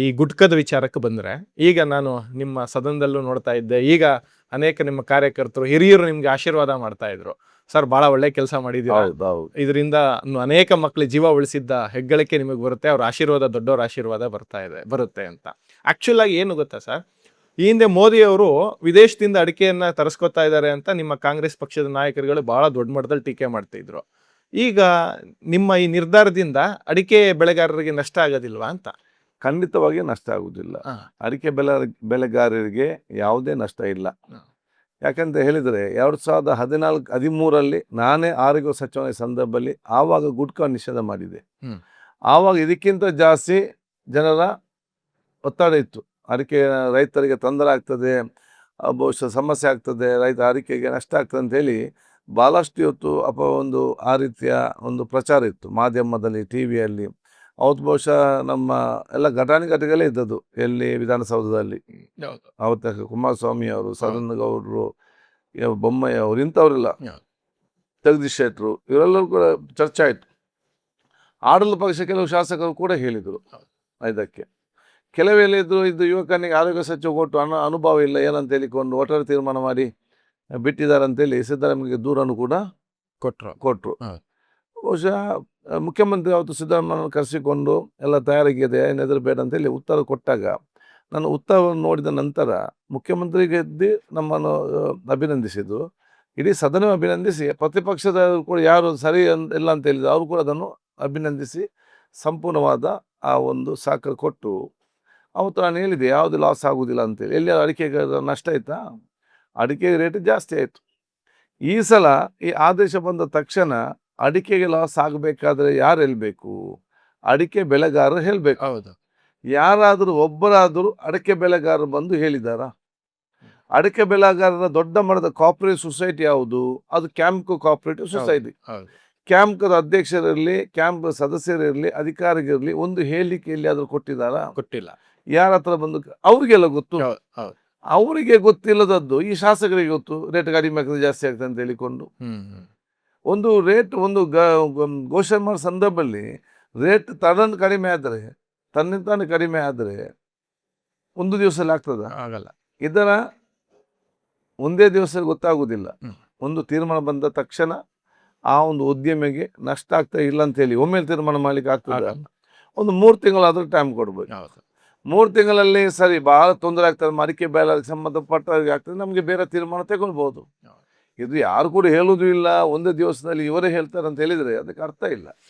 ಈ ಗುಟ್ಕದ ವಿಚಾರಕ್ಕೆ ಬಂದ್ರೆ, ಈಗ ನಾನು ನಿಮ್ಮ ಸದನದಲ್ಲೂ ನೋಡ್ತಾ ಇದ್ದೆ. ಈಗ ಅನೇಕ ನಿಮ್ಮ ಕಾರ್ಯಕರ್ತರು, ಹಿರಿಯರು ನಿಮ್ಗೆ ಆಶೀರ್ವಾದ ಮಾಡ್ತಾ ಇದ್ರು. ಸರ್ ಬಹಳ ಒಳ್ಳೆ ಕೆಲಸ ಮಾಡಿದ್ದೀರಾ. ಹೌದೌದು. ಇದರಿಂದ ಅನೇಕ ಮಕ್ಕಳ ಜೀವ ಉಳಿಸಿದ್ದ ಹೆಗ್ಗಳಿಕೆ ನಿಮಗೆ ಬರುತ್ತೆ. ಅವ್ರ ಆಶೀರ್ವಾದ ದೊಡ್ಡವರ ಆಶೀರ್ವಾದ ಬರುತ್ತೆ ಅಂತ. ಆಕ್ಚುಲ್ ಆಗಿ ಏನು ಗೊತ್ತಾ ಸರ್? ಈ ಹಿಂದೆ ಮೋದಿ ಅವರು ವಿದೇಶದಿಂದ ಅಡಿಕೆಯನ್ನ ತರಿಸ್ಕೊತಾ ಇದ್ದಾರೆ ಅಂತ ನಿಮ್ಮ ಕಾಂಗ್ರೆಸ್ ಪಕ್ಷದ ನಾಯಕರುಗಳು ಬಹಳ ದೊಡ್ಡ ಮಟ್ಟದಲ್ಲಿ ಟೀಕೆ ಮಾಡ್ತಿದ್ರು. ಈಗ ನಿಮ್ಮ ಈ ನಿರ್ಧಾರದಿಂದ ಅಡಿಕೆ ಬೆಳೆಗಾರರಿಗೆ ನಷ್ಟ ಆಗೋದಿಲ್ವಾ ಅಂತ? ಖಂಡಿತವಾಗಿ ನಷ್ಟ ಆಗುವುದಿಲ್ಲ. ಹಾ. ಅಡಿಕೆ ಬೆಳೆಗಾರರಿಗೆ ಯಾವುದೇ ನಷ್ಟ ಇಲ್ಲ. ಹಾ. ಯಾಕಂತ ಹೇಳಿದರೆ 2014-13 ನಾನೇ ಆರೋಗ್ಯ ಸಚಿವನ ಸಂದರ್ಭದಲ್ಲಿ ಆವಾಗ ಗುಟ್ಕಾ ನಿಷೇಧ ಮಾಡಿದೆ. ಆವಾಗ ಇದಕ್ಕಿಂತ ಜಾಸ್ತಿ ಜನರ ಒತ್ತಡ ಇತ್ತು. ಅಡಿಕೆ ರೈತರಿಗೆ ತೊಂದರೆ ಆಗ್ತದೆ, ಬಹುಶಃ ಸಮಸ್ಯೆ ಆಗ್ತದೆ, ರೈತ ಅಡಿಕೆಗೆ ನಷ್ಟ ಆಗ್ತದೆ ಅಂತ ಹೇಳಿ ಭಾಳಷ್ಟು ಇವತ್ತು ಒಂದು ಆ ರೀತಿಯ ಒಂದು ಪ್ರಚಾರ ಇತ್ತು ಮಾಧ್ಯಮದಲ್ಲಿ, ಟಿ ವಿಯಲ್ಲಿ. ಅವತ್ತು ಬಹುಶಃ ನಮ್ಮ ಎಲ್ಲ ಘಟಾನುಘಟಿಗಳೇ ಇದ್ದದ್ದು ಎಲ್ಲಿ ವಿಧಾನಸೌಧದಲ್ಲಿ. ಅವತ್ತು ಕುಮಾರಸ್ವಾಮಿ ಅವರು, ಸದಾನಂದ ಗೌಡರು, ಬೊಮ್ಮಾಯಿ ಅವರು, ಇಂಥವರೆಲ್ಲ, ಜಗದೀಶ್ ಶೆಟ್ಟರು, ಇವರೆಲ್ಲರೂ ಕೂಡ ಚರ್ಚೆ ಆಯಿತು. ಆಡಳಿತ ಪಕ್ಷ ಕೆಲವು ಶಾಸಕರು ಕೂಡ ಹೇಳಿದರು ಇದಕ್ಕೆ. ಕೆಲವು ಹೇಳಿದ್ರು ಇದು ಯುವಕನಿಗೆ ಆರೋಗ್ಯ ಸಚಿವ ಕೊಟ್ಟು ಅನುಭವ ಇಲ್ಲ ಏನಂತ ಹೇಳಿಕೊಂಡು ಒಟ್ಟಾರೆ ತೀರ್ಮಾನ ಮಾಡಿ ಬಿಟ್ಟಿದ್ದಾರೆ ಅಂತೇಳಿ ಸಿದ್ದರಾಮಯ್ಯಗೆ ದೂರನ್ನು ಕೂಡ ಕೊಟ್ಟರು. ಬಹುಶಃ ಮುಖ್ಯಮಂತ್ರಿ ಅವತ್ತು ಸಿದ್ದರಾಮಯ್ಯನ ಕರೆಸಿಕೊಂಡು ಎಲ್ಲ ತಯಾರಾಗಿದೆ, ಏನು ಹೆದರಬೇಡ ಅಂತೇಳಿ ಉತ್ತರ ಕೊಟ್ಟಾಗ ನಾನು ಉತ್ತರವನ್ನು ನೋಡಿದ ನಂತರ ಮುಖ್ಯಮಂತ್ರಿಗೆ ನಮ್ಮನ್ನು ಅಭಿನಂದಿಸಿದ್ದು, ಇಡೀ ಸದನ ಅಭಿನಂದಿಸಿ, ಪ್ರತಿಪಕ್ಷದ ಕೂಡ ಯಾರು ಸರಿ ಇಲ್ಲ ಅಂತ ಹೇಳಿದ್ರು ಅವರು ಕೂಡ ಅದನ್ನು ಅಭಿನಂದಿಸಿ ಸಂಪೂರ್ಣವಾದ ಆ ಒಂದು ಸಹಕಾರ ಕೊಟ್ಟು, ಅವತ್ತು ನಾನು ಹೇಳಿದೆ ಯಾವುದು ಲಾಸ್ ಆಗುವುದಿಲ್ಲ ಅಂತೇಳಿ. ಎಲ್ಲಿ ಅಡಿಕೆಗೆ ನಷ್ಟ ಆಯಿತಾ? ಅಡಿಕೆ ರೇಟ್ ಜಾಸ್ತಿ ಆಯಿತು. ಈ ಸಲ ಈ ಆದೇಶ ಬಂದ ತಕ್ಷಣ ಅಡಿಕೆಗೆ ಲಾಸ್ ಆಗಬೇಕಾದ್ರೆ ಯಾರು ಹೇಳಬೇಕು? ಅಡಿಕೆ ಬೆಳೆಗಾರರು ಹೇಳಬೇಕು. ಹೌದು. ಯಾರಾದರೂ ಒಬ್ಬರಾದರೂ ಅಡಿಕೆ ಬೆಳೆಗಾರರು ಬಂದು ಹೇಳಿದಾರ? ಅಡಿಕೆ ಬೆಳೆಗಾರರ ದೊಡ್ಡ ಮಟ್ಟದ ಕೋಆಪರೇಟಿವ್ ಸೊಸೈಟಿ ಯಾವುದು? ಅದು ಕ್ಯಾಂಪ್ಕೋ ಕೋಆಪರೇಟಿವ್ ಸೊಸೈಟಿ. ಕ್ಯಾಂಪ್ಕದ ಅಧ್ಯಕ್ಷರಿರಲಿ, ಕ್ಯಾಂಪ್ ಸದಸ್ಯರಿರಲಿ, ಅಧಿಕಾರಿಗಿರಲಿ ಒಂದು ಹೇಳಿಕೆ ಎಲ್ಲಿಯಾದರೂ ಕೊಟ್ಟಿದ್ದಾರಾ? ಕೊಟ್ಟಿಲ್ಲ. ಯಾರ ಹತ್ರ ಬಂದು ಅವ್ರಿಗೆಲ್ಲ ಗೊತ್ತು. ಅವರಿಗೆ ಗೊತ್ತಿಲ್ಲದದ್ದು ಈ ಶಾಸಕರಿಗೆ ಗೊತ್ತು. ರೇಟ್ ಕಡಿಮೆ ಆಗ್ತದೆ, ಜಾಸ್ತಿ ಆಗ್ತದೆ ಅಂತ ಹೇಳಿಕೊಂಡು ಒಂದು ರೇಟ್ ಒಂದು ಘೋಷಣೆ ಮಾಡೋ ಸಂದರ್ಭದಲ್ಲಿ ರೇಟ್ ಕಡಿಮೆ ಆದರೆ, ತನ್ನಿಂತಾನೆ ಕಡಿಮೆ ಆದರೆ ಒಂದು ದಿವಸದಲ್ಲಿ ಆಗ್ತದ? ಆಗಲ್ಲ. ಇದರ ಒಂದೇ ದಿವಸ ಗೊತ್ತಾಗುವುದಿಲ್ಲ. ಒಂದು ತೀರ್ಮಾನ ಬಂದ ತಕ್ಷಣ ಆ ಒಂದು ಉದ್ಯಮಿಗೆ ನಷ್ಟ ಆಗ್ತಾ ಇಲ್ಲ ಅಂತೇಳಿ ಒಮ್ಮೆಲೆ ತೀರ್ಮಾನ ಮಾಡ್ಲಿಕ್ಕೆ ಆಗ್ತದೆ. ಒಂದು 3 ತಿಂಗಳಾದ್ರೂ ಟೈಮ್ ಕೊಡ್ಬೇಕು. 3 ತಿಂಗಳಲ್ಲಿ ಸರಿ ಬಹಳ ತೊಂದರೆ ಆಗ್ತದೆ, ಅಡಿಕೆ ಬೆಳೆ ಸಂಬಂಧಪಟ್ಟ ಆಗ್ತದೆ, ನಮಗೆ ಬೇರೆ ತೀರ್ಮಾನ ತಗೊಳ್ಬಹುದು. ಇದು ಯಾರು ಕೂಡ ಹೇಳುವುದೂ ಇಲ್ಲ, ಒಂದೇ ದಿವಸದಲ್ಲಿ ಇವರೇ ಹೇಳ್ತಾರೆ ಅಂತ ಹೇಳಿದರೆ ಅದಕ್ಕೆ ಅರ್ಥ ಇಲ್ಲ.